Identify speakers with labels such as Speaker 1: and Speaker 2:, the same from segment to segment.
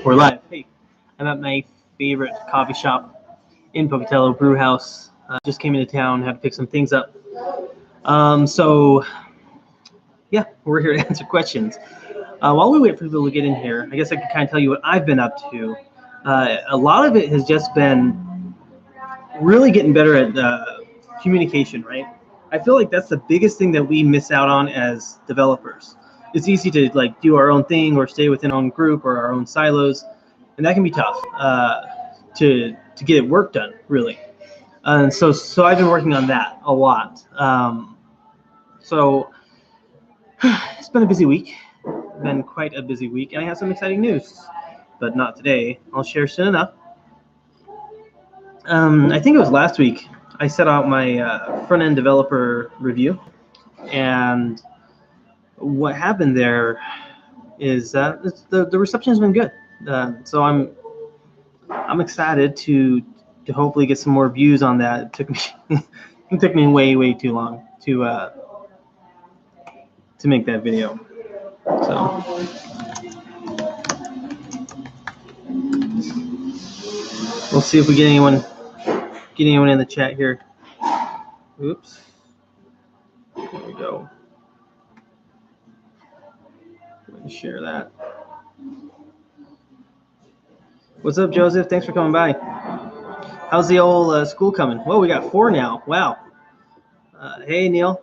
Speaker 1: We're live. Hey, I'm at my favorite coffee shop in Pocatello, Brew House. Just came into town, had to pick some things up. So, yeah, we're here to answer questions. While we wait for people to get in here, I guess I can kind of tell you what I've been up to. A lot of it has just been really getting better at communication, right? I feel like that's the biggest thing that we miss out on as developers. It's easy to like do our own thing or stay within our own group or our own silos, and that can be tough to get work done, really. And so I've been working on that a lot. So it's been a busy week, been quite a busy week, and I have some exciting news, but not today. I'll share soon enough. I think it was last week I set out my front-end developer review, and what happened there is the reception has been good. So I'm excited to hopefully get some more views on that. It took me way too long to make that video. So we'll see if we get anyone in the chat here. Oops. There we go. Let me share that. What's up, Joseph? Thanks for coming by. How's the old school coming? Whoa, we got 4 now. Wow. Hey, Neil.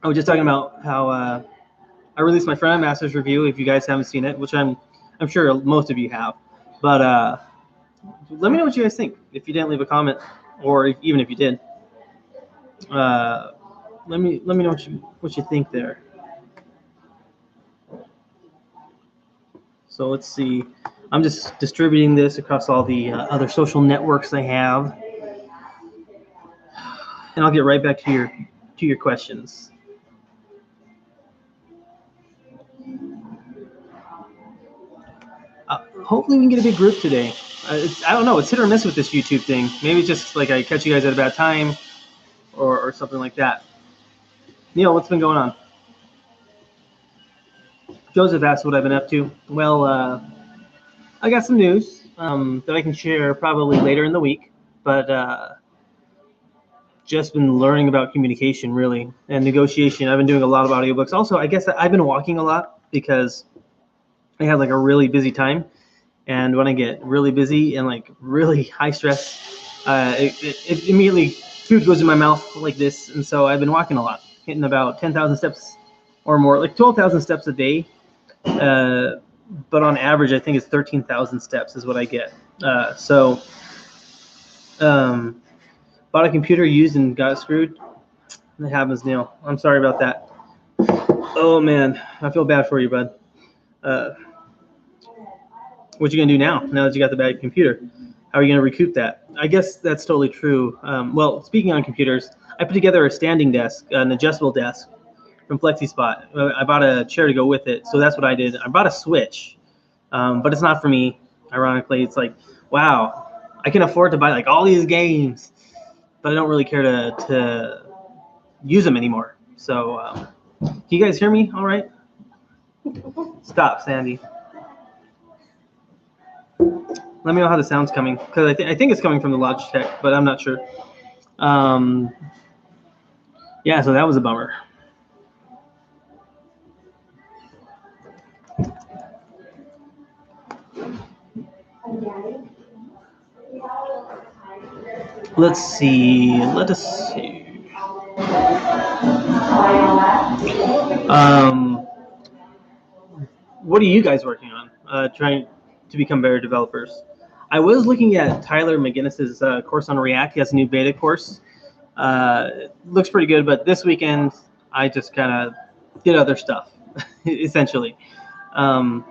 Speaker 1: I was just talking about how I released my front-end master's review. If you guys haven't seen it, which I'm sure most of you have, but let me know what you guys think. If you didn't leave a comment, or even if you did, let me know what you think there. So let's see. I'm just distributing this across all the other social networks I have, and I'll get right back to your questions. Hopefully we can get a big group today. I don't know. It's hit or miss with this YouTube thing. Maybe it's just like I catch you guys at a bad time or something like that. Neil, what's been going on? Joseph asked what I've been up to. Well, I got some news that I can share probably later in the week, but just been learning about communication, really, and negotiation. I've been doing a lot of audiobooks. Also, I guess I've been walking a lot because I had like a really busy time. And when I get really busy and like really high stress, it immediately food goes in my mouth like this. And so I've been walking a lot, hitting about 10,000 steps or more, like 12,000 steps a day. But on average, I think it's 13,000 steps is what I get. So bought a computer used and got screwed. That happens, Neil. I'm sorry about that. Oh man, I feel bad for you, bud. What you gonna do now that you got the bad computer? How are you gonna recoup that? I guess that's totally true. Well, speaking on computers, I put together a standing desk, an adjustable desk from FlexiSpot. I bought a chair to go with it, so that's what I did. I bought a Switch, but it's not for me. Ironically, it's like, wow, I can afford to buy like all these games, but I don't really care to use them anymore. So, can you guys hear me all right? Stop, Sandy. Let me know how the sound's coming, because I think it's coming from the Logitech, but I'm not sure. Yeah, so that was a bummer. Let's see. Let us see. What are you guys working on? Trying to become better developers. I was looking at Tyler McGinnis's course on React. He has a new beta course. It looks pretty good, but this weekend I just kind of did other stuff, essentially. And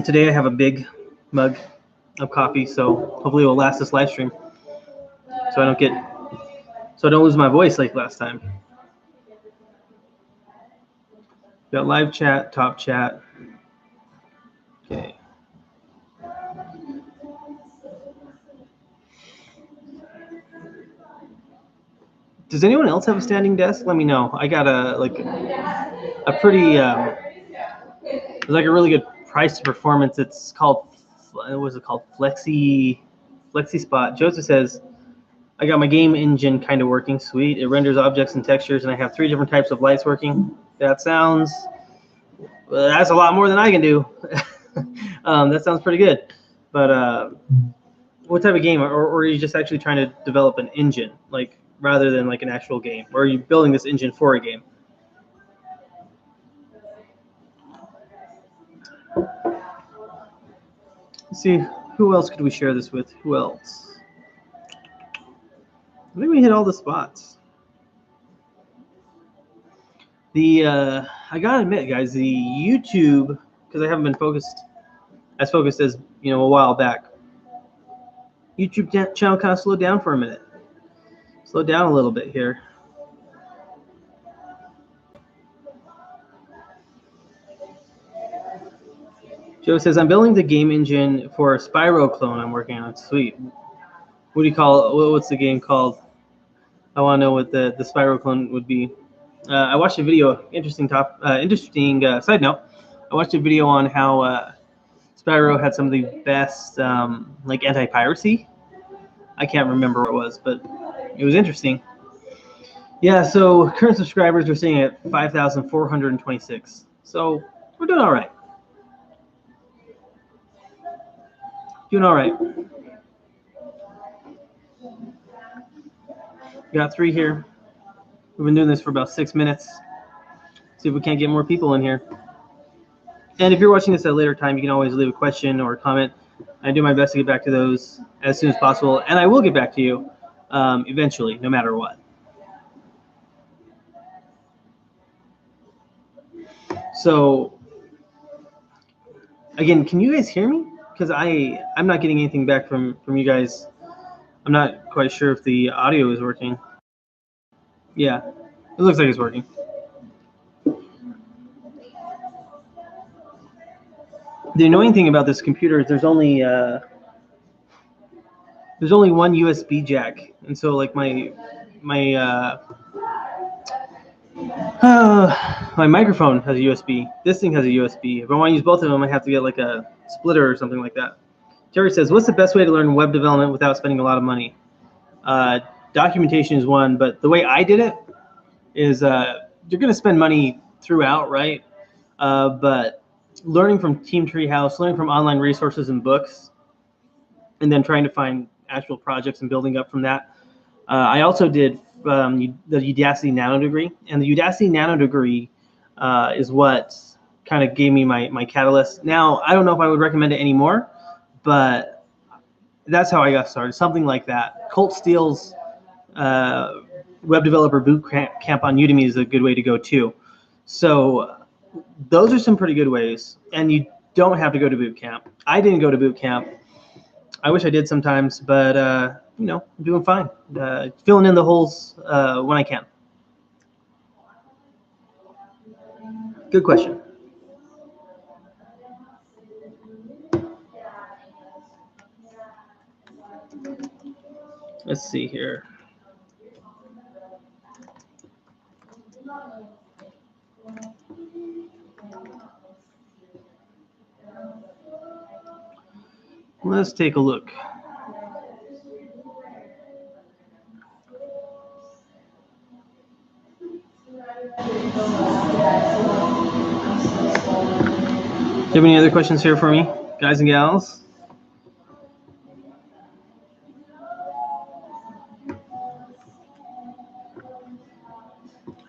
Speaker 1: today I have a big mug of coffee, so hopefully it will last this live stream, so I don't lose my voice like last time. Got live chat, top chat. Okay. Does anyone else have a standing desk? Let me know. I got a pretty It's like a really good price to performance. It's called, what was it called? Flexi Spot. Joseph says, I got my game engine kind of working. Sweet. It renders objects and textures, and I have 3 different types of lights working. That's a lot more than I can do. That sounds pretty good. But what type of game, or are you just actually trying to develop an engine, like rather than like an actual game, or are you building this engine for a game? Let's see, who else could we share this with? Who else? I think we hit all the spots. I gotta admit, guys, the YouTube, because I haven't been focused as a while back. YouTube channel kind of slowed down for a minute. Slowed down a little bit here. Joe says, I'm building the game engine for a Spyro clone I'm working on. Sweet. What do you call it? What's the game called? I want to know what the Spyro clone would be. I watched a video, interesting side note. I watched a video on how Spyro had some of the best like anti-piracy. I can't remember what it was, but it was interesting. Yeah, so current subscribers are sitting at 5,426. So we're doing all right. Doing all right. Got 3 here. We've been doing this for about 6 minutes. See if we can't get more people in here. And if you're watching this at a later time, you can always leave a question or a comment. I do my best to get back to those as soon as possible, and I will get back to you eventually, no matter what. So, again, can you guys hear me? Because I'm not getting anything back from you guys. I'm not quite sure if the audio is working. Yeah, it looks like it's working. The annoying thing about this computer is there's only one USB jack, and so like my microphone has a USB. This thing has a USB. If I want to use both of them, I have to get like a splitter or something like that. Terry says, what's the best way to learn web development without spending a lot of money? Documentation is one, but the way I did it is you're going to spend money throughout, right? But learning from Team Treehouse, learning from online resources and books, and then trying to find actual projects and building up from that. I also did the Udacity Nano degree, and the Udacity Nano degree is what kind of gave me my catalyst. Now, I don't know if I would recommend it anymore, but that's how I got started, something like that. Colt Steele's Web Developer Boot Camp on Udemy is a good way to go too. So those are some pretty good ways, and you don't have to go to boot camp. I didn't go to boot camp. I wish I did sometimes, but I'm doing fine. Filling in the holes when I can. Good question. Let's see here. Let's take a look. Do you have any other questions here for me, guys and gals?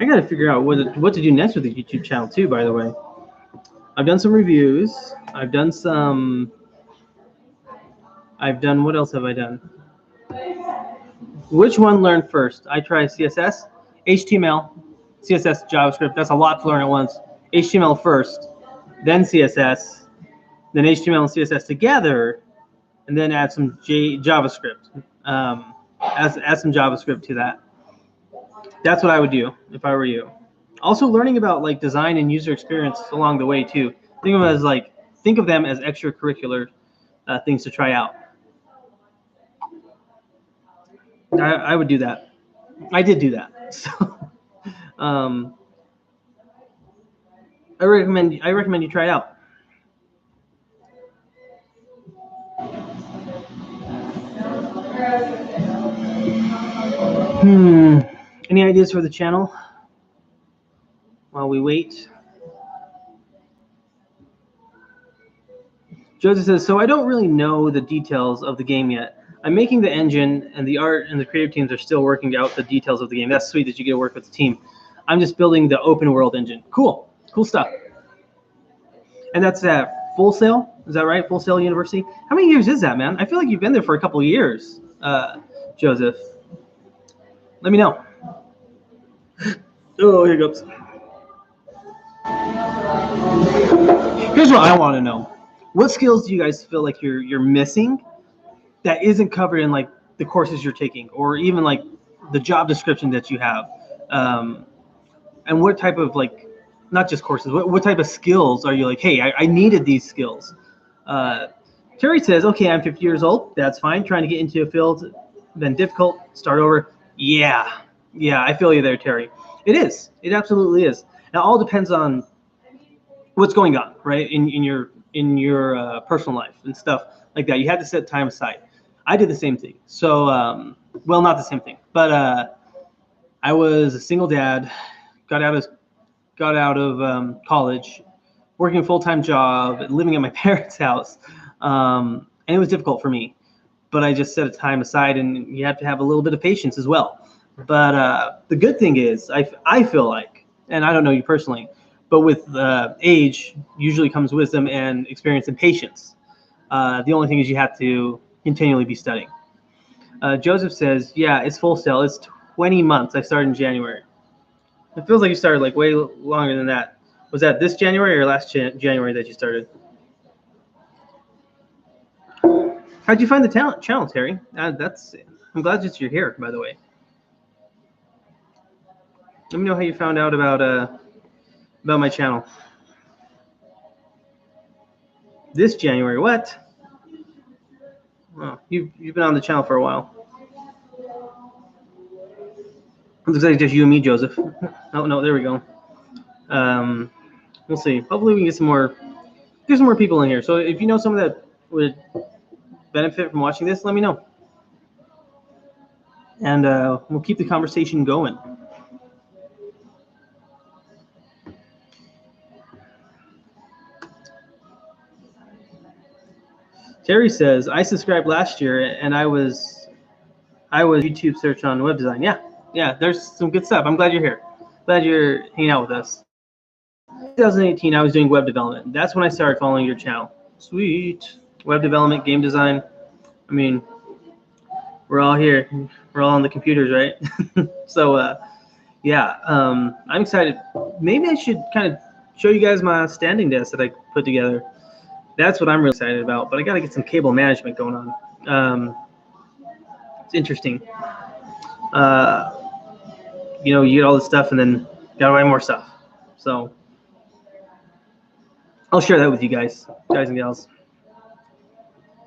Speaker 1: I got to figure out what to do next with the YouTube channel too, by the way. I've done some reviews. I've done, what else have I done? Which one learned first? I tried CSS, HTML, CSS, JavaScript. That's a lot to learn at once. HTML first, then CSS, then HTML and CSS together, and then add some JavaScript. Add some JavaScript to that. That's what I would do if I were you. Also, learning about like design and user experience along the way too. Think of them as extracurricular things to try out. I would do that. I did do that. So I recommend you try it out. Any ideas for the channel while we wait? Joseph says, so I don't really know the details of the game yet. I'm making the engine, and the art and the creative teams are still working out the details of the game. That's sweet that you get to work with the team. I'm just building the open world engine. Cool stuff. And that's at Full Sail, is that right? Full Sail University. How many years is that, man? I feel like you've been there for a couple of years, Joseph. Let me know. Oh, here goes. Here's what I want to know. What skills do you guys feel like you're missing that isn't covered in like the courses you're taking, or even like the job description that you have? And what type of, like, not just courses, what type of skills are you like, hey, I needed these skills? Terry says, okay, I'm 50 years old. That's fine. Trying to get into a field, been difficult. Start over. Yeah, I feel you there, Terry. It is. It absolutely is. Now, all depends on what's going on, right, in your personal life and stuff like that. You had to set time aside. I did the same thing. So, well, not the same thing, but I was a single dad, got out of college, working a full-time job, living at my parents' house, and it was difficult for me. But I just set a time aside, and you have to have a little bit of patience as well. But the good thing is, I feel like, and I don't know you personally, but with age usually comes wisdom and experience and patience. The only thing is you have to continually be studying. Joseph says, yeah, it's Full Sail. It's 20 months. I started in January. It feels like you started like way longer than that. Was that this January or last January that you started? How'd you find the channel, Terry? I'm glad that you're here, by the way. Let me know how you found out about my channel. This January, what? Oh, you've been on the channel for a while. It looks like just you and me, Joseph. Oh no, there we go. We'll see. Hopefully we can get some more people in here. So if you know someone that would benefit from watching this, let me know. And we'll keep the conversation going. Terry says, I subscribed last year and I was YouTube search on web design. Yeah, there's some good stuff. I'm glad you're here. Glad you're hanging out with us. 2018, I was doing web development. That's when I started following your channel. Sweet. Web development, game design. I mean, we're all here. We're all on the computers, right? So, yeah, I'm excited. Maybe I should kind of show you guys my standing desk that I put together. That's what I'm really excited about. But I got to get some cable management going on. It's interesting. You know, you get all this stuff and then got to buy more stuff. So I'll share that with you guys and gals.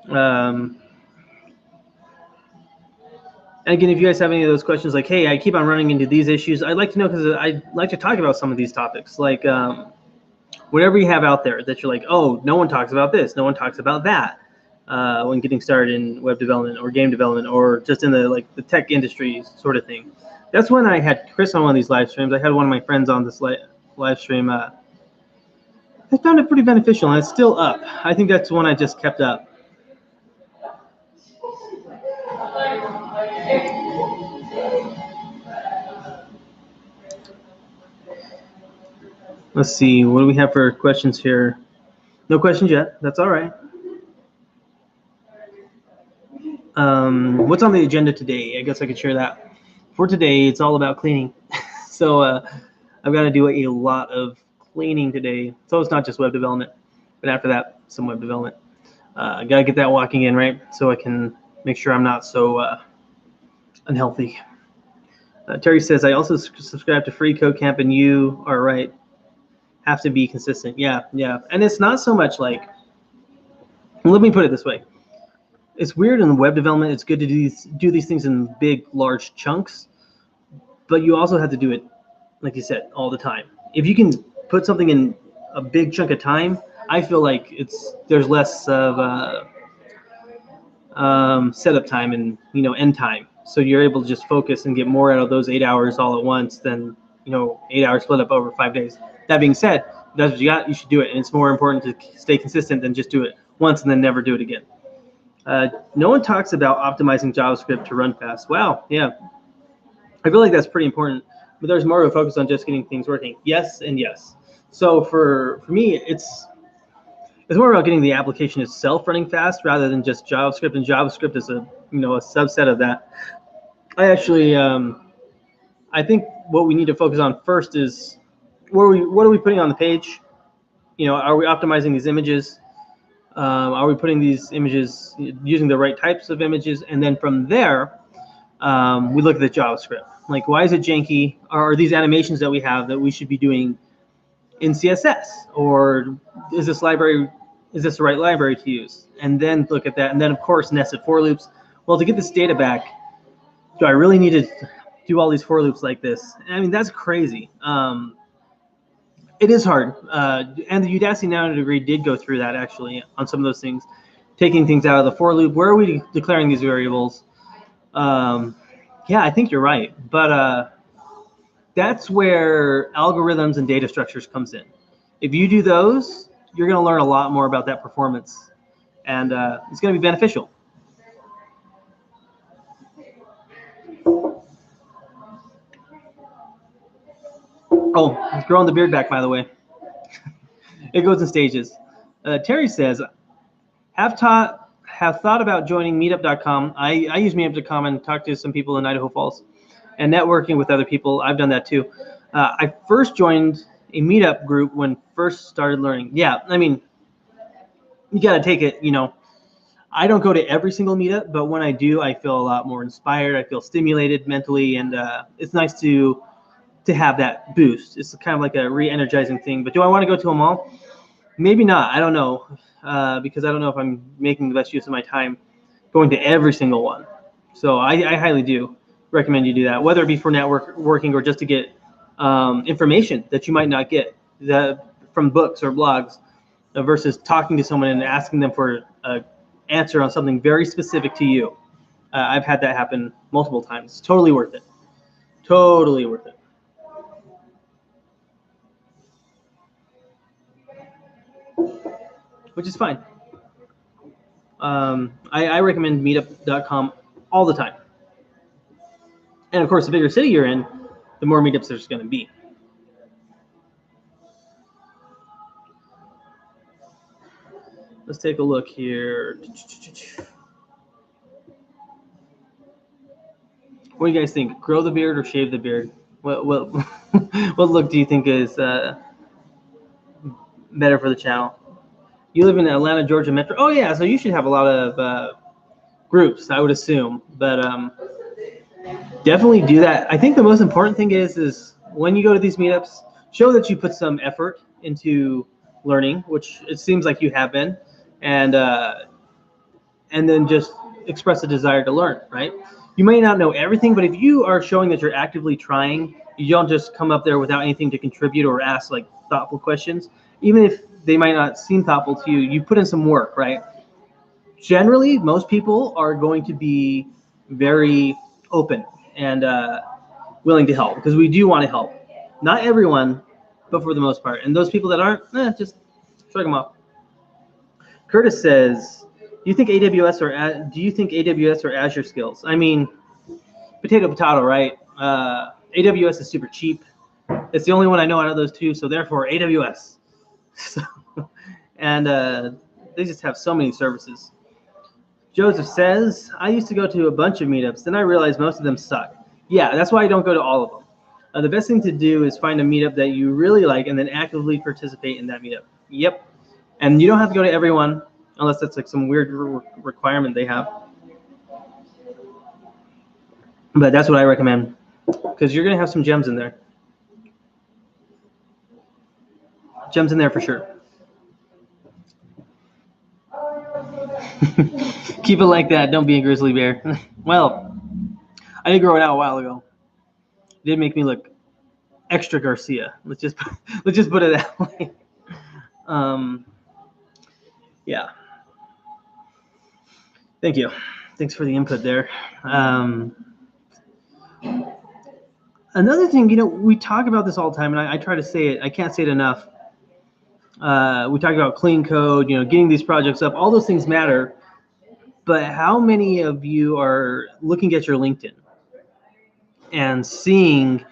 Speaker 1: And again, if you guys have any of those questions, like, hey, I keep on running into these issues, I'd like to know, because I'd like to talk about some of these topics, like whatever you have out there that you're like, oh, no one talks about this, no one talks about that, when getting started in web development or game development or just in the tech industry sort of thing. That's when I had Chris on one of these live streams. I had one of my friends on this live stream. I found it pretty beneficial, and it's still up. I think that's one I just kept up. Let's see, what do we have for questions here? No questions yet. That's all right. What's on the agenda today? I guess I could share that. For today, it's all about cleaning. So I've got to do a lot of cleaning today. So it's not just web development, but after that, some web development. I got to get that walking in, right? So I can make sure I'm not so unhealthy. Terry says, I also subscribe to Free Code Camp, and you are right. Have to be consistent. Yeah. And it's not so much like, let me put it this way. It's weird in web development. It's good to do these things in big, large chunks, but you also have to do it, like you said, all the time. If you can put something in a big chunk of time, I feel like there's less of setup time and end time So you're able to just focus and get more out of those 8 hours all at once than 8 hours split up over 5 days. That being said, if that's what you got, you should do it, and it's more important to stay consistent than just do it once and then never do it again. No one talks about optimizing JavaScript to run fast. Wow, yeah, I feel like that's pretty important, but there's more of a focus on just getting things working. Yes and yes. So for me, it's more about getting the application itself running fast rather than just JavaScript, and JavaScript is a subset of that. I actually I think what we need to focus on first is what are we putting on the page? Are we optimizing these images? Are we putting these images using the right types of images? And then from there, we look at the JavaScript. Like, why is it janky? Are these animations that we have that we should be doing in CSS? Or is this the right library to use? And then look at that. And then, of course, nested for loops. Well, to get this data back, do I really need to do all these for loops like this? I mean, that's crazy. It is hard. And the Udacity Nanodegree did go through that, actually, on some of those things, taking things out of the for loop. Where are we declaring these variables? Yeah, I think you're right. But that's where algorithms and data structures comes in. If you do those, you're going to learn a lot more about that performance, and it's going to be beneficial. Oh, it's growing the beard back, by the way. It goes in stages. Terry says, have thought about joining meetup.com. I use meetup.com and talk to some people in Idaho Falls and networking with other people. I've done that too. I first joined a meetup group when first started learning. Yeah, I mean, you got to take it, I don't go to every single meetup, but when I do, I feel a lot more inspired. I feel stimulated mentally, and it's nice to have that boost. It's kind of like a re-energizing thing. But do I want to go to them all? Maybe not. I don't know, because I don't know if I'm making the best use of my time going to every single one. So I highly do recommend you do that, whether it be for networking or just to get information that you might not get from books or blogs, versus talking to someone and asking them for an answer on something very specific to you. I've had that happen multiple times. It's totally worth it. Totally worth it. Which is fine. I recommend meetup.com all the time. And of course, the bigger city you're in, the more meetups there's going to be. Let's take a look here. What do you guys think? Grow the beard or shave the beard? What look do you think is better for the channel? You live in Atlanta, Georgia metro. Oh yeah, so you should have a lot of groups, I would assume. But definitely do that. I think the most important thing is when you go to these meetups, show that you put some effort into learning, which it seems like you have been, and then just express a desire to learn, right? You may not know everything, but if you are showing that you're actively trying, you don't just come up there without anything to contribute or ask like thoughtful questions. Even if they might not seem thoughtful to you, you put in some work, right? Generally, most people are going to be very open and willing to help, because we do want to help. Not everyone, but for the most part. And those people that aren't, just shrug them off. Curtis says, do you think AWS or Azure skills? I mean, potato, right? AWS is super cheap. It's the only one I know out of those two, so therefore AWS. And they just have so many services. Joseph says, I used to go to a bunch of meetups, then I realized most of them suck. Yeah, that's why I don't go to all of them. The best thing to do is find a meetup that you really like and then actively participate in that meetup. Yep. And you don't have to go to everyone unless that's like some weird requirement they have. But that's what I recommend, because you're going to have some gems in there. Gems in there for sure. Keep it like that. Don't be a grizzly bear. Well, I did grow it out a while ago. It did make me look extra Garcia. Let's just put it that way. Yeah. Thank you. Thanks for the input there. Another thing, we talk about this all the time, and I try to say it. I can't say it enough. We talk about clean code, getting these projects up. All those things matter. But how many of you are looking at your LinkedIn and seeing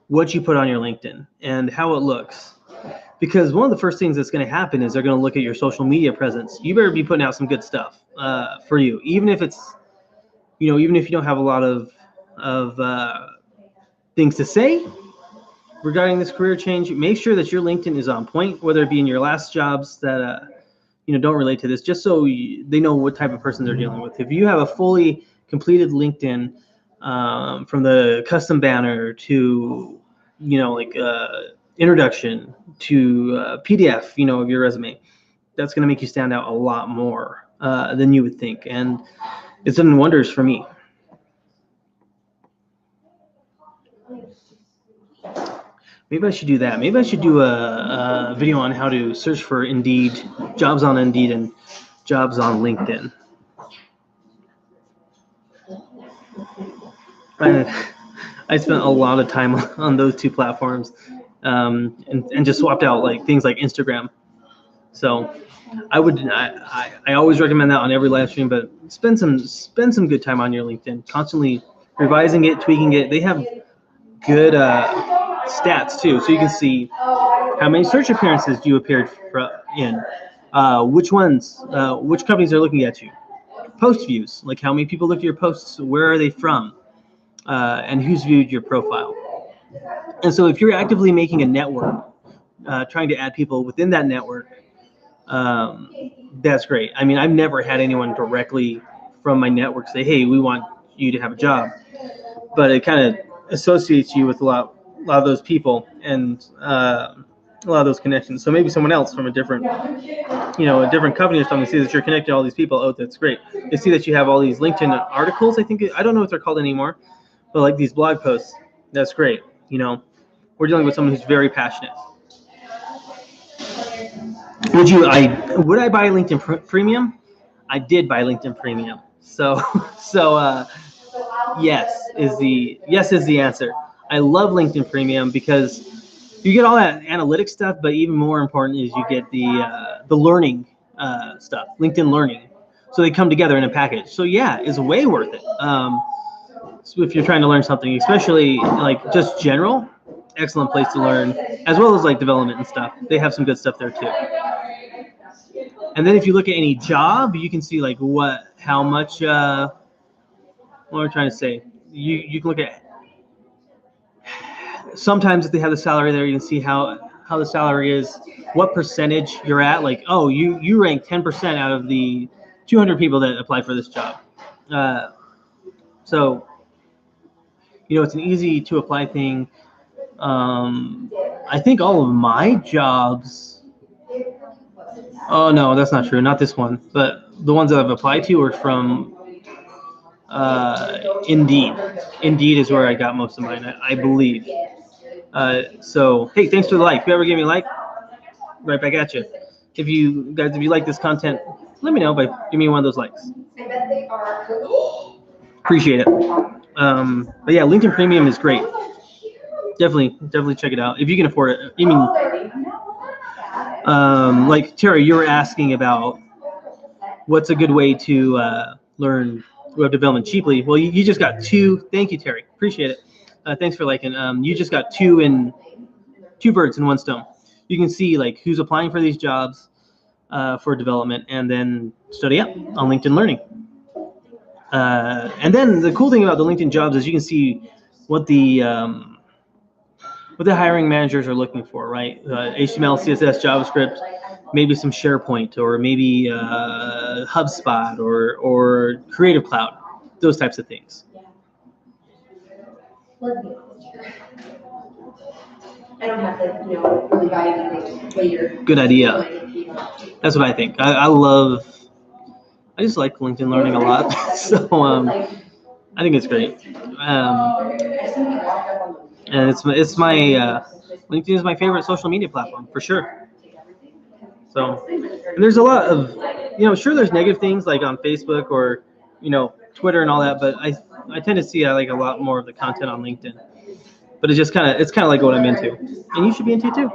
Speaker 1: what you put on your LinkedIn and how it looks? Because one of the first things that's going to happen is they're going to look at your social media presence. You better be putting out some good stuff for you, even if it's, even if you don't have a lot of things to say regarding this career change. Make sure that your LinkedIn is on point, whether it be in your last jobs that don't relate to this, just so they know what type of person they're dealing with. If you have a fully completed LinkedIn, from the custom banner to introduction to PDF, of your resume, that's going to make you stand out a lot more than you would think, and it's done wonders for me. Maybe I should do that. Maybe I should do a video on how to search for Indeed, jobs on Indeed and jobs on LinkedIn. I spent a lot of time on those two platforms, and just swapped out things like Instagram. So I always recommend that on every live stream, but spend some good time on your LinkedIn, constantly revising it, tweaking it. They have good stats too, so you can see how many search appearances you appeared in, which companies are looking at you, post views, like how many people look at your posts, where are they from, and who's viewed your profile. And so if you're actively making a network, trying to add people within that network, that's great. I mean, I've never had anyone directly from my network say, hey, we want you to have a job, but it kind of associates you with a lot of those people and a lot of those connections. So maybe someone else from a different company or something sees that you're connected to all these people. Oh, that's great. They see that you have all these LinkedIn articles. I don't know what they're called anymore, but like these blog posts. That's great. We're dealing with someone who's very passionate. Would I buy LinkedIn Premium? I did buy LinkedIn Premium. So yes is the answer. I love LinkedIn Premium because you get all that analytics stuff, but even more important is you get the learning stuff, LinkedIn Learning. So they come together in a package. So yeah, it's way worth it. So if you're trying to learn something, especially just general, excellent place to learn, as well as development and stuff. They have some good stuff there too. And then if you look at any job, you can see how much. What am I trying to say? You can look at. Sometimes if they have the salary there, you can see how the salary is, what percentage you're at. You rank 10% out of the 200 people that apply for this job. So it's an easy to apply thing. I think all of my jobs. Oh no, that's not true. Not this one, but the ones that I've applied to are from Indeed. Indeed is where I got most of mine, I believe. So hey, thanks for the like. If you ever give me a like, right back at you. If you like this content, let me know by giving me one of those likes. Appreciate it. But yeah, LinkedIn Premium is great. Definitely check it out if you can afford it. I mean, Terry, you were asking about what's a good way to learn web development cheaply. Well, you just got two. Thank you, Terry. Appreciate it. Thanks for liking. You just got two birds in one stone. You can see who's applying for these jobs for development, and then study up on LinkedIn Learning. And then the cool thing about the LinkedIn jobs is you can see what the hiring managers are looking for, right? HTML, CSS, JavaScript, maybe some SharePoint, or maybe HubSpot or Creative Cloud, those types of things. I don't have to, really buy anything. Good idea. That's what I think. I just like LinkedIn Learning a lot, so I think it's great. And it's my LinkedIn is my favorite social media platform for sure. So, and there's a lot of, sure, there's negative things like on Facebook or, Twitter and all that, but I tend to see I like a lot more of the content on LinkedIn. but it's kind of like what I'm into, and you should be into it too.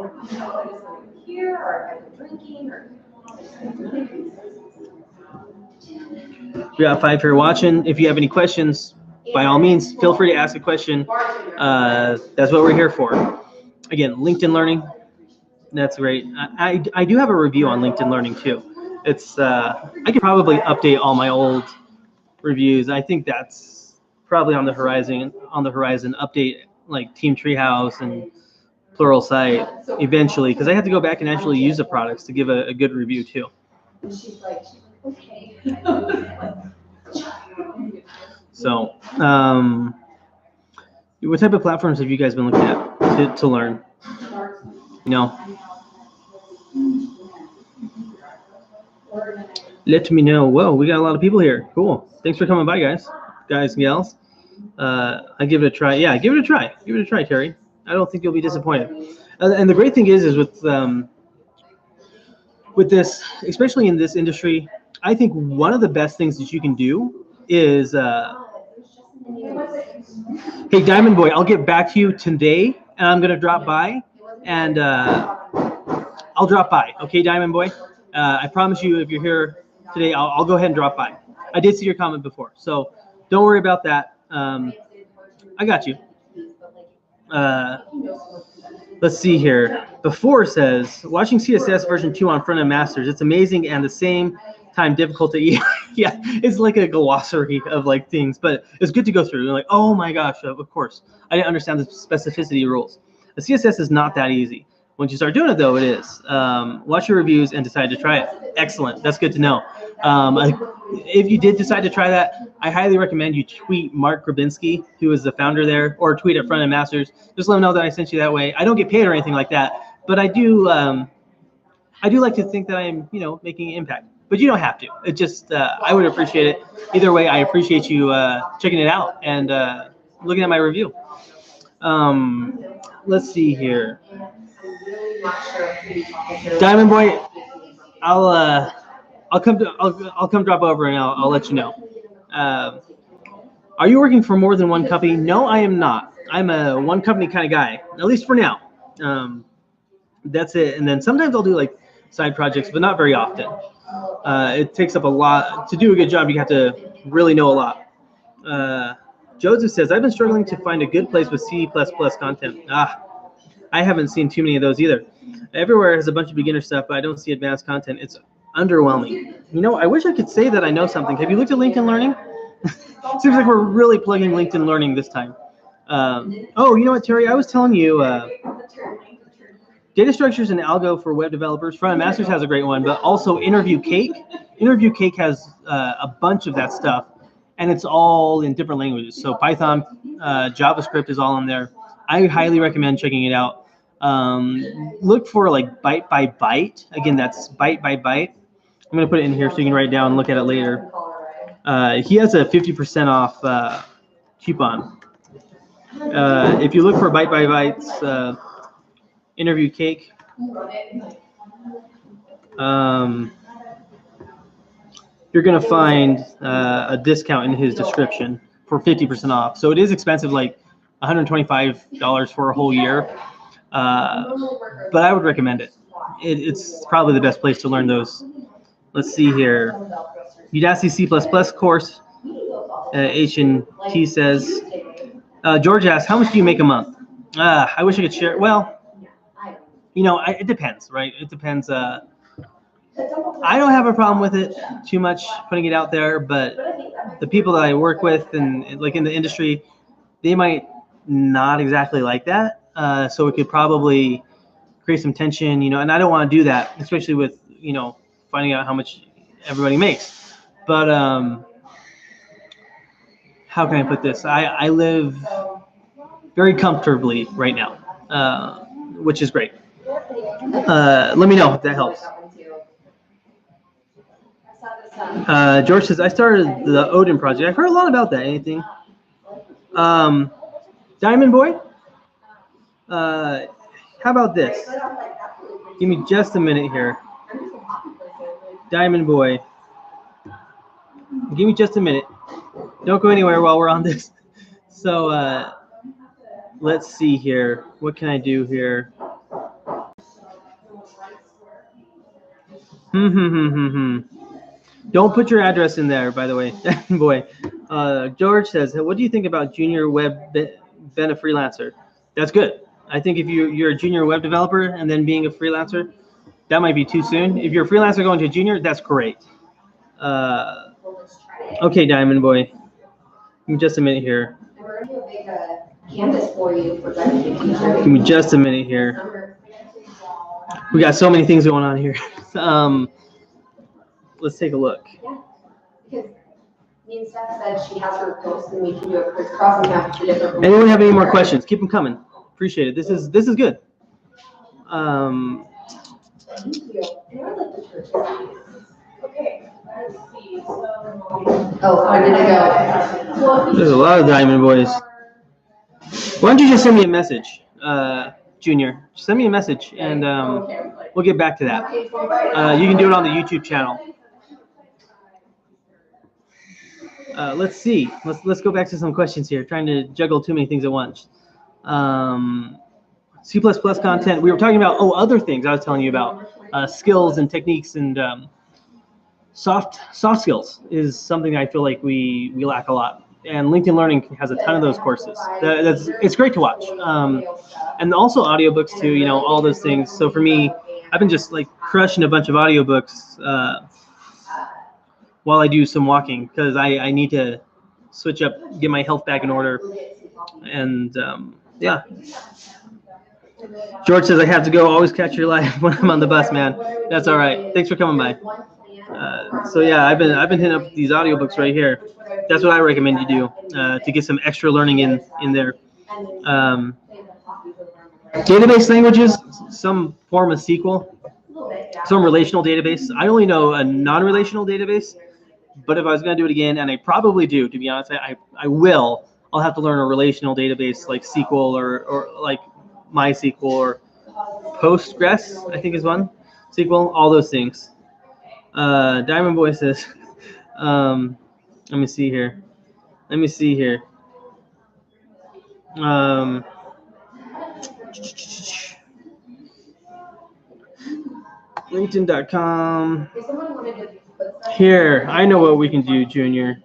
Speaker 1: We got 5 here watching. If you have any questions, by all means, feel free to ask a question. That's what we're here for. Again, LinkedIn Learning. That's great. I do have a review on LinkedIn Learning too. It's I could probably update all my old reviews. I think that's probably on the horizon. Update like Team Treehouse and Pluralsight eventually, because I have to go back and actually use the products to give a good review too. So, what type of platforms have you guys been looking at to learn? Let me know. Whoa, we got a lot of people here. Cool. Thanks for coming by, guys and gals. I give it a try. Yeah, give it a try. Give it a try, Terry. I don't think you'll be disappointed. And the great thing is with this, especially in this industry, I think one of the best things that you can do is, hey, Diamond Boy, I'll get back to you today, and I'm gonna drop by, and I'll drop by. Okay, Diamond Boy. I promise you, if you're here today, I'll go ahead and drop by. I did see your comment before, so don't worry about that. I got you. Let's see here. Before says, watching CSS version 2 on front-end masters, it's amazing and the same time difficulty. Yeah, it's like a glossary of like things, but it's good to go through. You're like, oh my gosh, of course. I didn't understand the specificity rules. The CSS is not that easy. Once you start doing it, though, it is. Watch your reviews and decide to try it. Excellent. That's good to know. If you did decide to try that, I highly recommend you tweet Mark Grabinski, who is the founder there, or tweet at Front End Masters. Just let him know that I sent you that way. I don't get paid or anything like that, but I do like to think that I'm, making an impact. But you don't have to. It just, I would appreciate it. Either way, I appreciate you checking it out and looking at my review. Let's see here. Diamond Boy, I'll come drop over and I'll let you know. Are you working for more than one company? No, I am not. I'm a one company kind of guy, at least for now. That's it. And then sometimes I'll do like side projects, but not very often. It takes up a lot. To do a good job, you have to really know a lot. Joseph says, I've been struggling to find a good place with C++ content. I haven't seen too many of those either. Everywhere has a bunch of beginner stuff, but I don't see advanced content. It's underwhelming. I wish I could say that I know something. Have you looked at LinkedIn Learning? Seems like we're really plugging LinkedIn Learning this time. Oh, you know what, Terry? I was telling you, data structures and algo for web developers. Front-End Masters has a great one, but also Interview Cake. Interview Cake has a bunch of that stuff, and it's all in different languages. So Python, JavaScript is all in there. I highly recommend checking it out. Look for like Byte by Byte. Again, that's Byte by Byte. I'm going to put it in here so you can write it down and look at it later. He has a 50% off coupon. If you look for Byte by Byte's Interview Cake, you're going to find a discount in his description for 50% off. So it is expensive, like $125 for a whole year, but I would recommend it. It's probably the best place to learn those. Let's see here. Udacity C++ course, H&T says. George asks, how much do you make a month? I wish I could share. Well, it depends, right? It depends. I don't have a problem with it too much, putting it out there, but the people that I work with and like in the industry, they might not exactly like that. So it could probably create some tension, and I don't want to do that, especially with, finding out how much everybody makes. But how can I put this? I live very comfortably right now, which is great. Let me know if that helps. George says, I started the Odin project. I've heard a lot about that. Anything? Diamond Boy? How about this? Give me just a minute here. Diamond Boy. Give me just a minute. Don't go anywhere while we're on this. So let's see here. What can I do here? Don't put your address in there, by the way. Boy, George says, what do you think about junior web been a freelancer? That's good. I think if you're a junior web developer and then being a freelancer, that might be too soon. If you're a freelancer going to a junior, that's great. Okay, Diamond Boy. Give me just a minute here. Canvas for you for give me just a minute here. We got so many things going on here. Let's take a look.
Speaker 2: Yeah, because me and Steph said she has her post and we can do a crisscross and have the different.
Speaker 1: Anyone have any more questions? Keep them coming. Appreciate it. This is good.
Speaker 2: Thank you. And I like the church. Okay, let's see. Oh, where did it go?
Speaker 1: There's a lot of Diamond Boys. Why don't you just send me a message, Junior? Send me a message, and we'll get back to that. You can do it on the YouTube channel. Let's see. Let's go back to some questions here. Trying to juggle too many things at once. C++ content. We were talking about other things. I was telling you about skills and techniques and soft skills is something I feel like we lack a lot. And LinkedIn Learning has a ton of those courses. It's great to watch. And also audiobooks too. You know, all those things. So for me, I've been just like crushing a bunch of audiobooks while I do some walking because I need to switch up, get my health back in order, and yeah. George says I have to go. Always catch your life when I'm on the bus, man. That's all right. Thanks for coming by. So yeah, I've been hitting up these audiobooks right here. That's what I recommend you do to get some extra learning in there. Database languages, some form of SQL, some relational database. I only know a non-relational database, but if I was going to do it again, and I probably do, to be honest, I will. I'll have to learn a relational database like SQL or like MySQL or Postgres, I think is one. SQL, all those things. Diamond Boy says, let me see here. LinkedIn.com. Here, I know what we can do, Junior.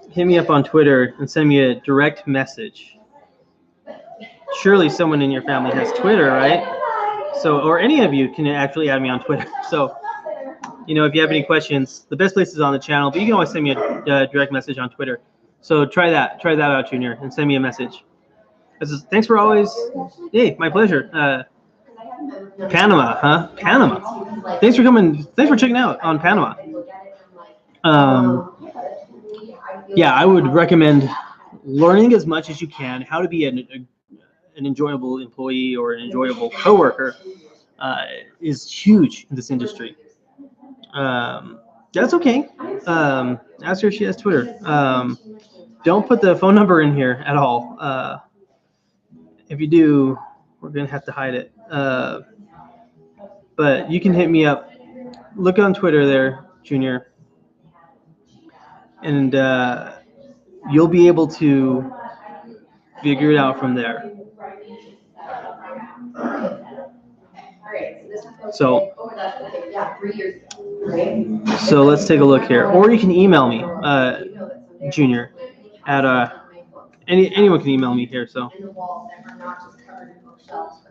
Speaker 1: Hit me up on Twitter and send me a direct message. Surely someone in your family has Twitter, right? So, or any of you can actually add me on Twitter. So, you know, if you have any questions, the best place is on the channel, but you can always send me a direct message on Twitter. So try that out, Junior, and send me a message. Thanks for always. Hey, my pleasure. Panama, huh? Panama. Thanks for coming. Thanks for checking out on Panama. Yeah, I would recommend learning as much as you can how to be an enjoyable employee or an enjoyable coworker is huge in this industry. That's okay. Ask her if she has Twitter. Don't put the phone number in here at all. If you do, we're going to have to hide it. But you can hit me up. Look on Twitter there, Junior. And you'll be able to figure it out from there. So let's take a look here. Or you can email me, Junior, at anyone can email me here. So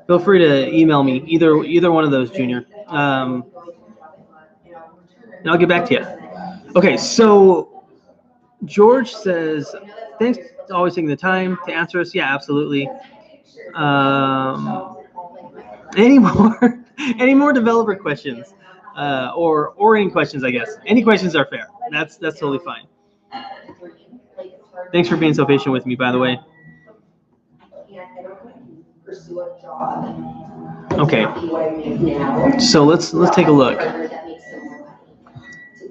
Speaker 1: feel free to email me, either one of those, Junior. And I'll get back to you. Okay, so George says, thanks for always taking the time to answer us. Yeah, absolutely. Any more developer questions, or any questions? I guess any questions are fair. That's totally fine. Thanks for being so patient with me, by the way. Okay, so let's take a look.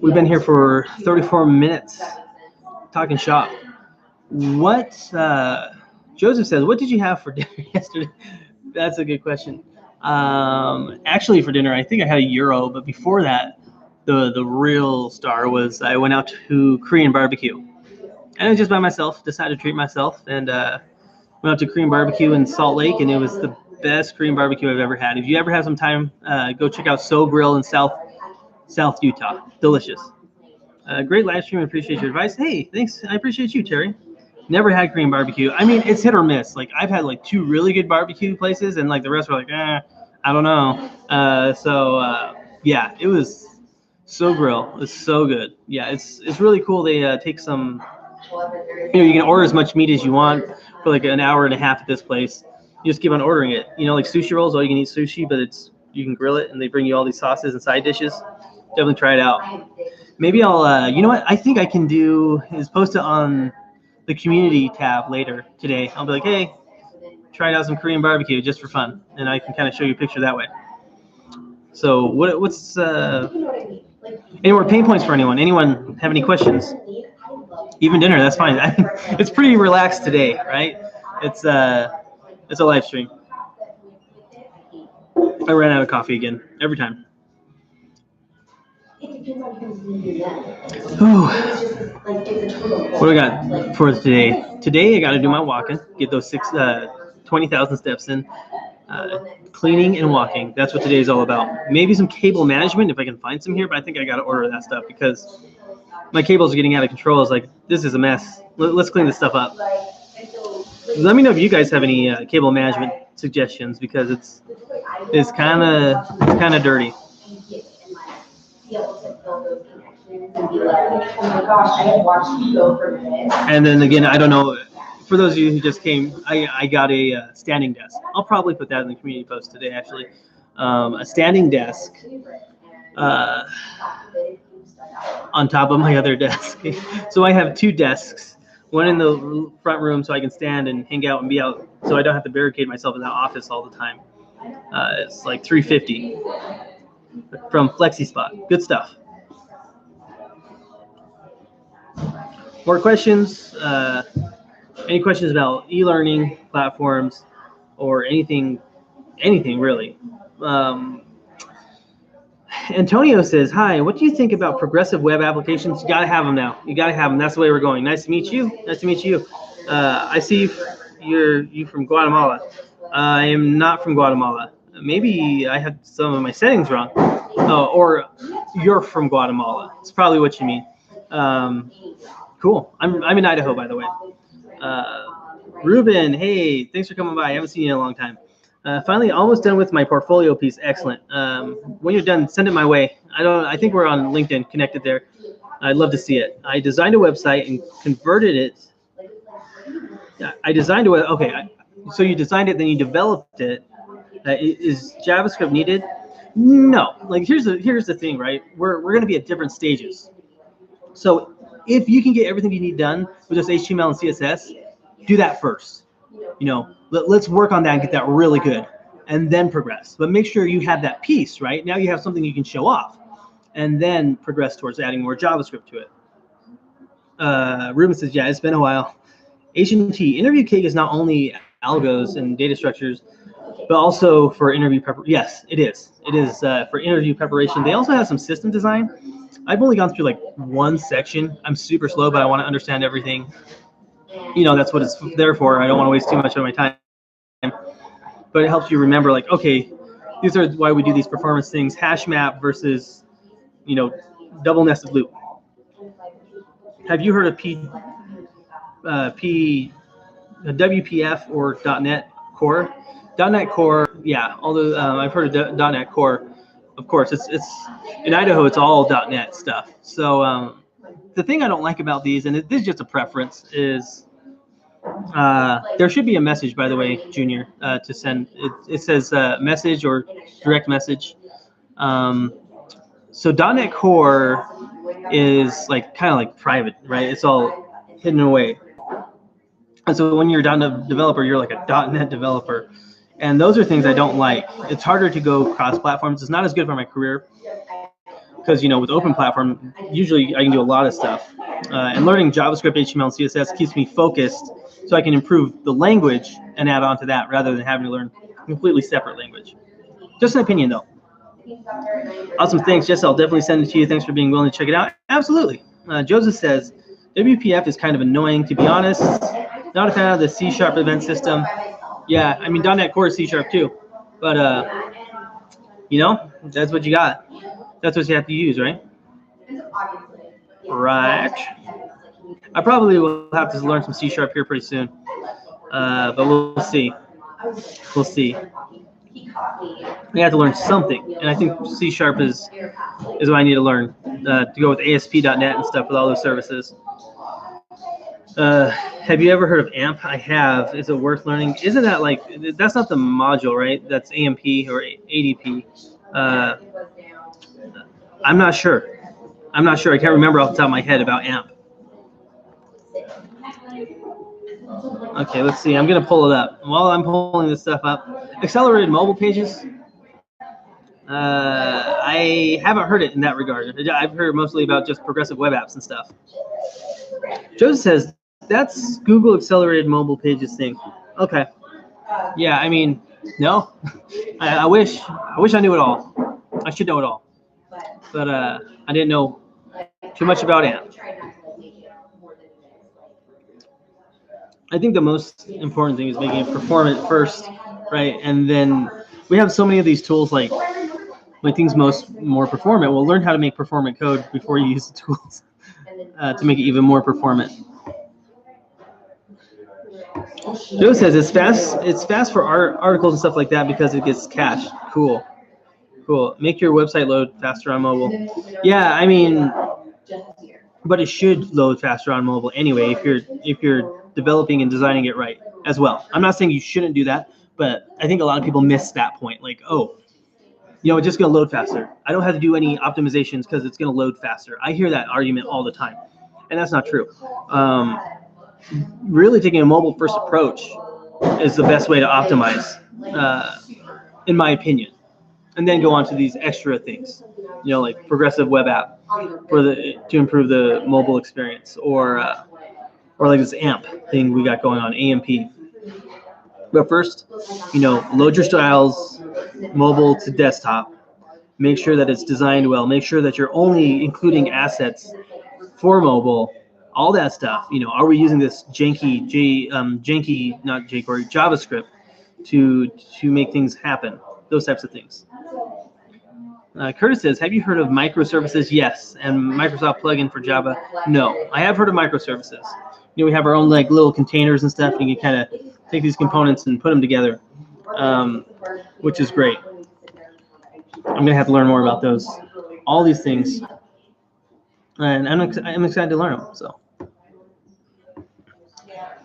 Speaker 1: We've been here for 34 minutes talking shop. What Joseph says, what did you have for dinner yesterday? That's a good question. Actually, for dinner, I think I had a gyro, but before that, the real star was I went out to Korean barbecue And I was just by myself, decided to treat myself, and went out to Korean barbecue in Salt Lake, and it was the best Korean barbecue I've ever had. If you ever have some time, go check out So Grill in South Utah. Delicious. Great live stream. I appreciate your advice. Hey, thanks. I appreciate you, Terry. Never had Korean barbecue. I mean, it's hit or miss. Like, I've had like 2 really good barbecue places, and like the rest were like, I don't know. Yeah, it was So Grill. It's so good. Yeah, it's really cool. They take some. You can order as much meat as you want for like an hour and a half at this place. You just keep on ordering it. Like sushi rolls, all you can eat sushi, but you can grill it, and they bring you all these sauces and side dishes. Definitely try it out. Maybe I'll, you know what I think I can do is post it on the community tab later today. I'll be like, hey, tried out some Korean barbecue just for fun, and I can kind of show you a picture that way. So what's any more pain points for anyone? Anyone have any questions? Even dinner, that's fine. It's pretty relaxed today, right? It's a live stream. I ran out of coffee again every time. Ooh. What do I got for today? Today I got to do my walking, get those 20,000 steps in. Cleaning and walking. That's what today is all about. Maybe some cable management if I can find some here, but I think I got to order that stuff because my cables are getting out of control. It's like, this is a mess. Let's clean this stuff up. Let me know if you guys have any cable management suggestions because it's kind of dirty. And then again, I don't know. For those of you who just came, I got a standing desk. I'll probably put that in the community post today, actually. A standing desk on top of my other desk. So I have 2 desks, one in the front room so I can stand and hang out and be out so I don't have to barricade myself in that office all the time. It's like $350 from FlexiSpot. Good stuff. More questions? Any questions about e-learning platforms or anything really? Antonio says, hi, what do you think about progressive web applications? You got to have them now. You got to have them. That's the way we're going. Nice to meet you. Nice to meet you. I see you from Guatemala. I am not from Guatemala. Maybe I had some of my settings wrong. Or you're from Guatemala. It's probably what you mean. Cool. I'm in Idaho, by the way. Ruben, hey, thanks for coming by. I haven't seen you in a long time. Finally, almost done with my portfolio piece. Excellent. When you're done, send it my way. I think we're on LinkedIn, connected there. I'd love to see it. I designed a website and converted it. So you designed it, then you developed it. Is JavaScript needed? No. Like here's the thing, right? We're going to be at different stages. So if you can get everything you need done with just HTML and CSS, do that first. Let's work on that and get that really good, and then progress. But make sure you have that piece, right? Now you have something you can show off, and then progress towards adding more JavaScript to it. Ruben says, yeah, it's been a while. H&T, Interview Cake is not only algos and data structures, but also for interview preparation. Yes, it is. It is for interview preparation. They also have some system design. I've only gone through like one section. I'm super slow, but I want to understand everything. That's what it's there for. I don't want to waste too much of my time. But it helps you remember, like, okay, these are why we do these performance things. Hash map versus, double nested loop. Have you heard of WPF or .NET Core? .NET Core, yeah. Although I've heard of .NET Core. Of course, it's in Idaho. It's all .NET stuff. So the thing I don't like about these, and this is just a preference, is there should be a message, by the way, Junior, to send. It says message or direct message. So .NET Core is kind of like private, right? It's all hidden away. And so when you're a .NET developer, you're like a .NET developer. And those are things I don't like. It's harder to go cross platforms. It's not as good for my career because, with open platform, usually I can do a lot of stuff. And learning JavaScript, HTML, and CSS keeps me focused so I can improve the language and add on to that rather than having to learn a completely separate language. Just an opinion, though. Awesome. Thanks, Jess. I'll definitely send it to you. Thanks for being willing to check it out. Absolutely. Joseph says, WPF is kind of annoying, to be honest. Not a fan of the C# event system. Yeah, I mean .NET Core is C# too, but that's what you got. That's what you have to use, right? Right. I probably will have to learn some C# here pretty soon, but we'll see. We'll see. I have to learn something, and I think C# is what I need to learn to go with ASP.NET and stuff with all those services. Have you ever heard of AMP? I have. Is it worth learning? Isn't that like, that's not the module, right? That's AMP or ADP. I'm not sure. I can't remember off the top of my head about AMP. Okay, let's see. I'm going to pull it up. While I'm pulling this stuff up, accelerated mobile pages. I haven't heard it in that regard. I've heard mostly about just progressive web apps and stuff. Joseph says, that's Google accelerated mobile pages thing. Okay. Yeah, I mean, no. I wish I knew it all. I should know it all. But I didn't know too much about AMP. I think the most important thing is making it performant first, right? And then we have so many of these tools like things more performant. Well, learn how to make performant code before you use the tools to make it even more performant. Joe says it's fast for articles and stuff like that because it gets cached. Cool. Make your website load faster on mobile. Yeah, I mean, but it should load faster on mobile anyway if you're developing and designing it right as well. I'm not saying you shouldn't do that, but I think a lot of people miss that point. Like, oh, it's just going to load faster. I don't have to do any optimizations because it's going to load faster. I hear that argument all the time, and that's not true. Really taking a mobile first approach is the best way to optimize, in my opinion, and then go on to these extra things, like progressive web app to improve the mobile experience, or like this AMP thing we got going on, AMP. But first, load your styles, mobile to desktop. Make sure that it's designed well. Make sure that you're only including assets for mobile. All that stuff. Are we using this janky JavaScript to make things happen? Those types of things. Curtis says, have you heard of microservices? Yes. And Microsoft plugin for Java? No. I have heard of microservices. We have our own like little containers and stuff. And you can kind of take these components and put them together, which is great. I'm going to have to learn more about those. All these things. And I'm excited to learn them. So.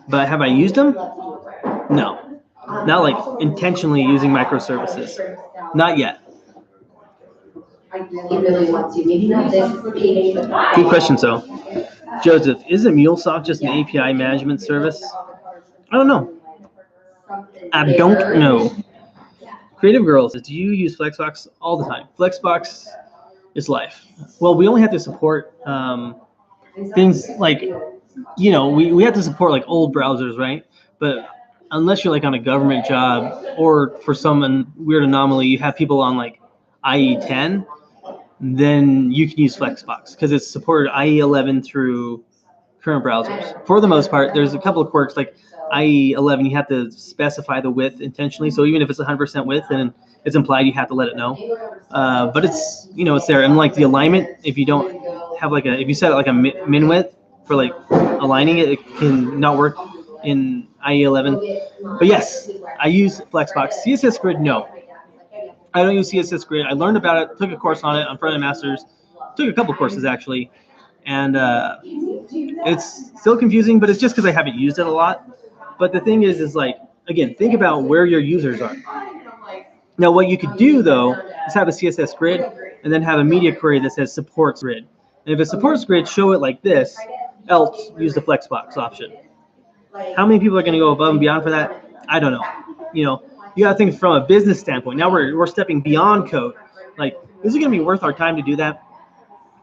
Speaker 1: But have I used them? No. Not like intentionally using microservices. Not yet. Good question, so. Joseph, isn't MuleSoft just an API management service? I don't know. Creative Girls, do you use Flexbox all the time? Flexbox is life. Well, we only have to support things like, we have to support like old browsers, right? But unless you're like on a government job or for some weird anomaly, you have people on like IE10, then you can use Flexbox because it's supported IE11 through current browsers. For the most part, there's a couple of quirks like IE11, you have to specify the width intentionally. So even if it's 100% width and it's implied, you have to let it know. But it's, it's there. And like the alignment, if you don't have if you set it like a min width for like aligning it, it can not work in IE11. But yes, I use Flexbox. CSS Grid, no. I don't use CSS Grid. I learned about it, took a course on it on Front-End Masters, took a couple courses actually, and it's still confusing, but it's just because I haven't used it a lot. But the thing is like, again, think about where your users are. Now, what you could do though is have a CSS Grid and then have a media query that says supports grid. And if it supports grid, show it like this, else use the Flexbox option. How many people are going to go above and beyond for that? I don't know. You got to think from a business standpoint. Now we're stepping beyond code. Like, is it going to be worth our time to do that?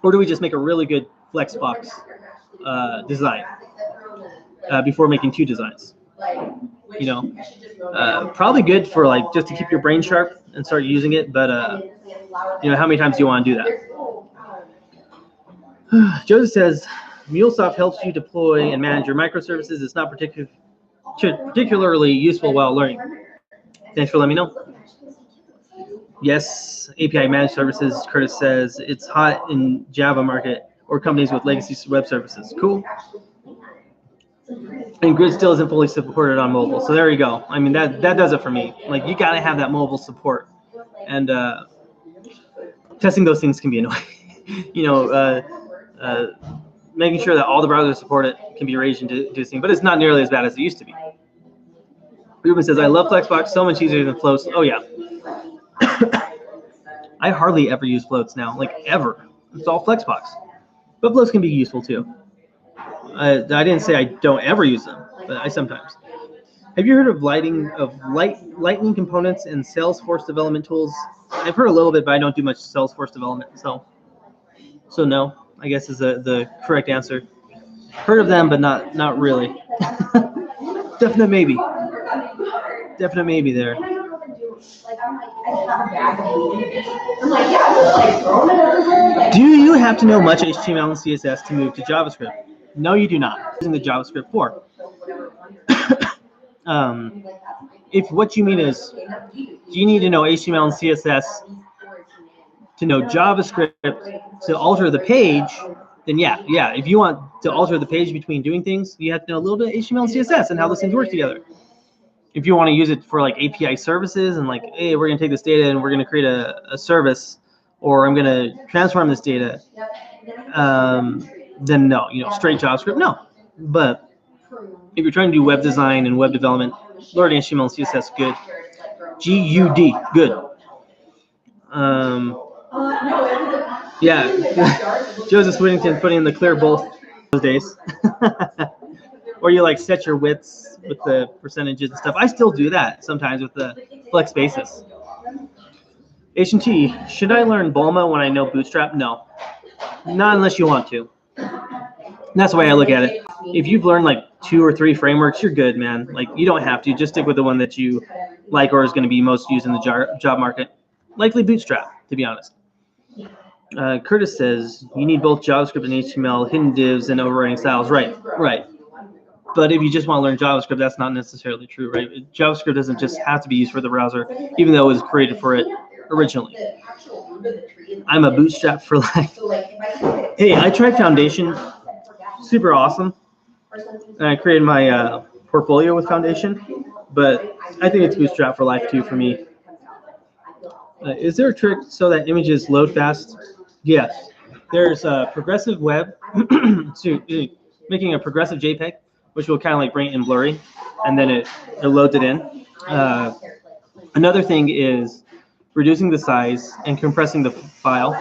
Speaker 1: Or do we just make a really good Flexbox design before making two designs? Probably good for like just to keep your brain sharp and start using it. But how many times do you want to do that? Joseph says, MuleSoft helps you deploy and manage your microservices. It's not particularly useful while learning. Thanks for letting me know. Yes, API managed services, Curtis says. It's hot in Java market or companies with legacy web services. Cool. And Grid still isn't fully supported on mobile. So there you go. I mean, that does it for me. Like, you got to have that mobile support. And testing those things can be annoying. Making sure that all the browsers support it can be rage inducing, but it's not nearly as bad as it used to be. Ruben says, I love Flexbox, so much easier than floats. Oh, yeah. I hardly ever use floats now, like ever. It's all Flexbox. But floats can be useful too. I didn't say I don't ever use them, but I sometimes. Have you heard of Lightning components and Salesforce development tools? I've heard a little bit, but I don't do much Salesforce development, so no, I guess is the correct answer. Heard of them, but not really. Definite maybe. Definite maybe there. Do you have to know much HTML and CSS to move to JavaScript? No, you do not. Using the JavaScript for. If what you mean is, do you need to know HTML and CSS to know JavaScript to alter the page, then yeah. If you want to alter the page between doing things, you have to know a little bit of HTML and CSS and how those things work together. If you want to use it for like API services and like, hey, we're going to take this data and we're going to create a service, or I'm going to transform this data, then no, straight JavaScript, no. But if you're trying to do web design and web development, learning HTML and CSS, good. GUD, good. Yeah, Joseph Whittington putting in the clear both those days. Or you like set your widths with the percentages and stuff. I still do that sometimes with the flex basis. H&T, should I learn Bulma when I know Bootstrap? No, not unless you want to. And that's the way I look at it. If you've learned like 2 or 3 frameworks, you're good, man. Like, you don't have to. Just stick with the one that you like or is going to be most used in the job market. Likely Bootstrap, to be honest. Curtis says, you need both JavaScript and HTML, hidden divs, and overriding styles. Right. But if you just want to learn JavaScript, that's not necessarily true, right? JavaScript doesn't just have to be used for the browser, even though it was created for it originally. I'm a Bootstrap for life. Hey, I tried Foundation. Super awesome. And I created my portfolio with Foundation, but I think it's Bootstrap for life too for me. Is there a trick so that images load fast? Yes. There's progressive web, making a progressive JPEG, which will kind of like bring it in blurry, and then it loads it in. Another thing is reducing the size and compressing the file.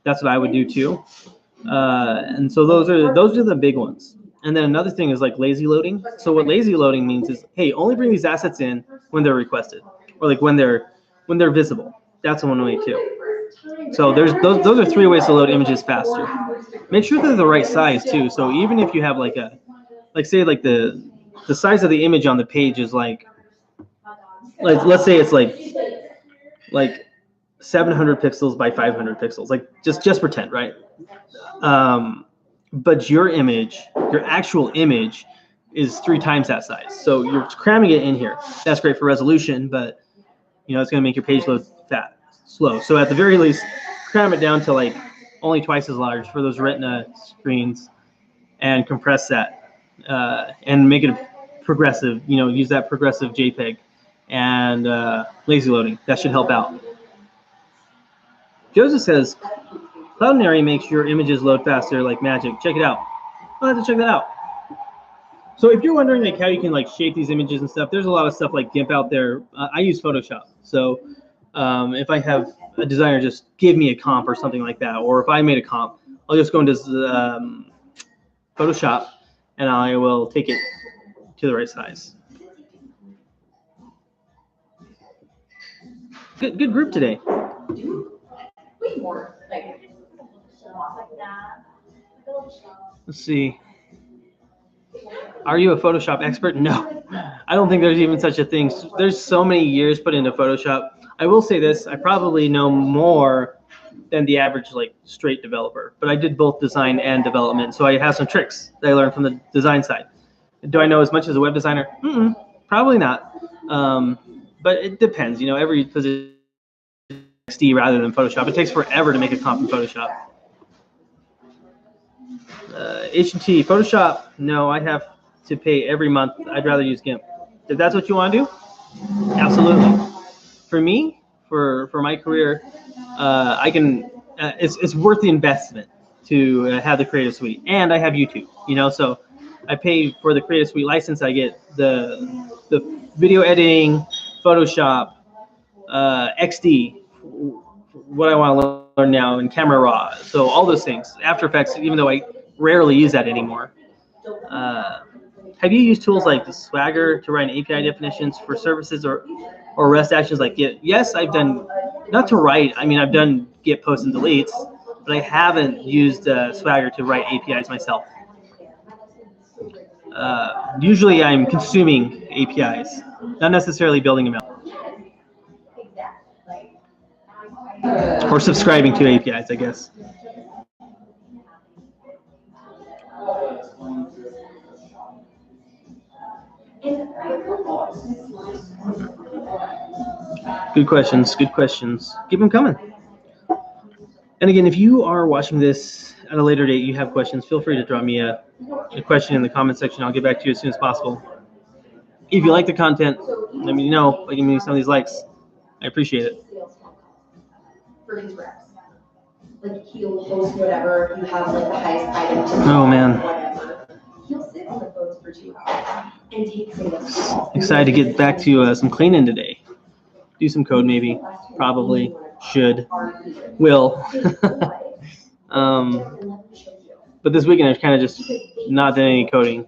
Speaker 1: That's what I would do too. And so those are the big ones. And then another thing is like lazy loading. So what lazy loading means is, hey, only bring these assets in when they're requested, or like when they're visible. That's one way too. So those are 3 ways to load images faster. Make sure they're the right size too. So even if you have like say like the size of the image on the page is like let's say it's like 700 pixels by 500 pixels, like just pretend, right? But your actual image is 3 times that size. So you're cramming it in here. That's great for resolution, but it's going to make your page load slow. So at the very least, cram it down to like only twice as large for those Retina screens, and compress that and make it progressive. Use that progressive JPEG and lazy loading. That should help out. Joseph says, Cloudinary makes your images load faster like magic. Check it out. I'll have to check that out. So if you're wondering like how you can like shape these images and stuff, there's a lot of stuff like GIMP out there. I use Photoshop. So if I have a designer just give me a comp or something like that, or if I made a comp, I'll just go into Photoshop and I will take it to the right size. Good group today. Let's see. Are you a Photoshop expert? No, I don't think there's even such a thing. There's so many years put into Photoshop. I will say this, I probably know more than the average like straight developer. But I did both design and development, so I have some tricks that I learned from the design side. Do I know as much as a web designer? Probably not. But it depends. You know, every position XD rather than Photoshop. It takes forever to make a comp in Photoshop. H&T Photoshop. No, I have to pay every month. I'd rather use GIMP. If that's what you want to do, absolutely. For me, for my career, I can. It's worth the investment to have the Creative Suite, and I have YouTube. You know, so I pay for the Creative Suite license. I get the video editing, Photoshop, XD, what I want to learn now, and Camera Raw. So all those things. After Effects, even though I rarely use that anymore. Have you used tools like the Swagger to write API definitions for services or REST actions like Git? Yes, I've done, not to write, I mean, I've done Git posts and deletes, but I haven't used Swagger to write APIs myself. Usually I'm consuming APIs, not necessarily building them out. Or subscribing to APIs, I guess. Good questions, good questions. Keep them coming. And again, if you are watching this at a later date, you have questions, feel free to drop me a question in the comment section. I'll get back to you as soon as possible. If you like the content, let me know by giving me some of these likes. I appreciate it.
Speaker 2: For his reps. Like he'll post whatever, you have like the highest item to
Speaker 1: Oh man.
Speaker 2: Whatever. He'll sit on the phones for 2 hours and take sales calls.
Speaker 1: Excited to get back to some cleaning today. Do some code maybe, probably, should, will. But this weekend I've kind of just not done any coding.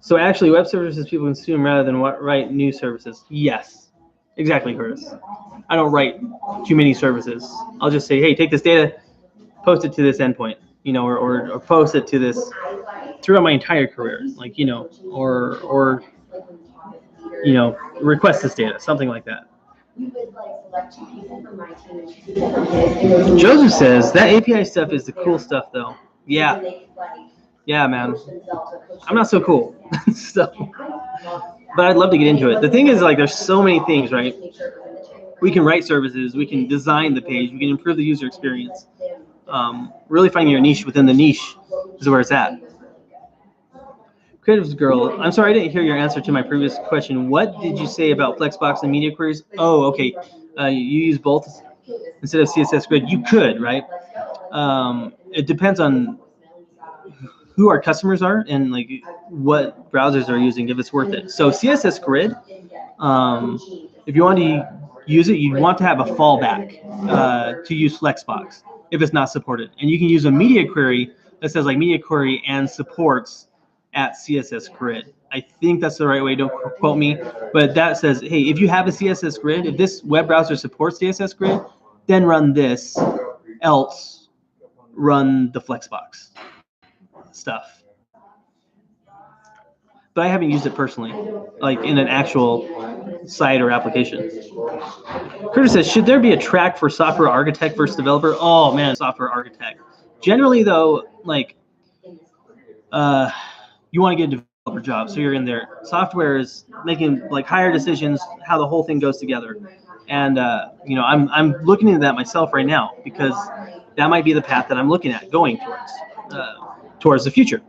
Speaker 1: So actually web services people consume rather than write new services. Yes, exactly, Curtis. I don't write too many services. I'll just say, hey, take this data, post it to this endpoint, you know, or post it to this throughout my entire career, like, you know, or you know, request this data, something like that. Joseph says that API stuff is the cool stuff, though. Yeah. Yeah, man. I'm not so cool. So, but I'd love to get into it. The thing is, like, there's so many things, right? We can write services, we can design the page, we can improve the user experience. Really finding your niche within the niche is where it's at. Creatives Girl, I'm sorry I didn't hear your answer to my previous question. What did you say about Flexbox and media queries? Oh, okay. You use both instead of CSS Grid. You could, right? It depends on who our customers are and like what browsers are using, if it's worth it. So CSS Grid, if you want to use it, you want to have a fallback to use Flexbox if it's not supported. And you can use a media query that says like media query and supports at CSS Grid. I think that's the right way, don't quote me, but that says, hey, if you have a CSS Grid, if this web browser supports CSS Grid, then run this, else run the Flexbox stuff. But I haven't used it personally, like in an actual site or application. Curtis says, should there be a track for software architect versus developer? Oh man, software architect. Generally though, like, you want to get a developer job, so you're in there. Software is making like higher decisions, how the whole thing goes together. And you know, I'm looking into that myself right now because that might be the path that I'm looking at going towards the future.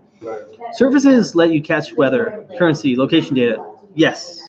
Speaker 1: Services let you catch weather, currency, location data. Yes.